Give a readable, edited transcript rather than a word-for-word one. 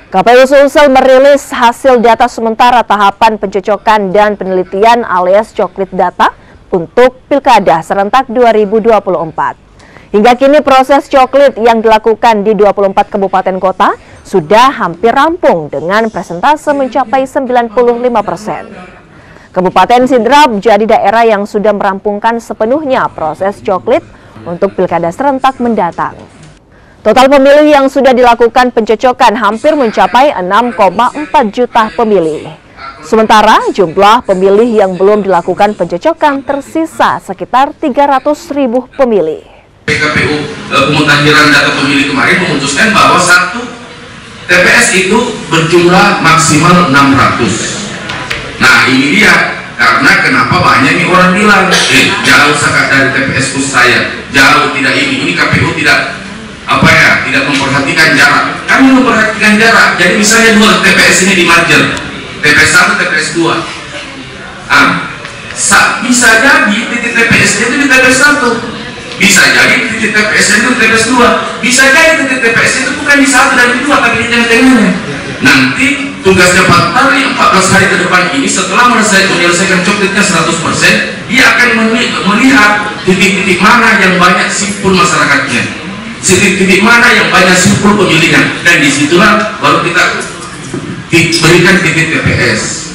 KPU Sulsel merilis hasil data sementara tahapan pencocokan dan penelitian alias coklit data untuk Pilkada serentak 2024. Hingga kini proses coklit yang dilakukan di 24 kabupaten kota sudah hampir rampung dengan persentase mencapai 95%. Kabupaten Sidrap jadi daerah yang sudah merampungkan sepenuhnya proses coklit untuk Pilkada serentak mendatang. Total pemilih yang sudah dilakukan pencocokan hampir mencapai 6,4 juta pemilih. Sementara jumlah pemilih yang belum dilakukan pencocokan tersisa sekitar 300.000 pemilih. KPU pemutakhiran data pemilih kemarin memutuskan bahwa satu TPS itu berjumlah maksimal 600. Nah ini dia karena kenapa banyak nih orang bilang jauh sangat dari TPS khusus saya, jauh tidak ini KPU tidak tidak memperhatikan jarak. Kami memperhatikan jarak. Jadi misalnya dua TPS ini di merger, TPS 1, TPS 2. Bisa jadi titik TPS-nya itu di TPS 1. Bisa jadi titik TPS-nya itu di TPS 2. Bisa jadi titik TPS itu bukan di 1 dan di 2, tapi di tengah-tengahnya. Nanti tugasnya Pak Tari 14 hari ke depan ini setelah menyelesaikan coklitnya 100%, dia akan melihat titik-titik mana yang banyak simpul masyarakatnya, titik-titik mana yang banyak simpul pemilihnya, dan disitulah baru kita berikan titik TPS.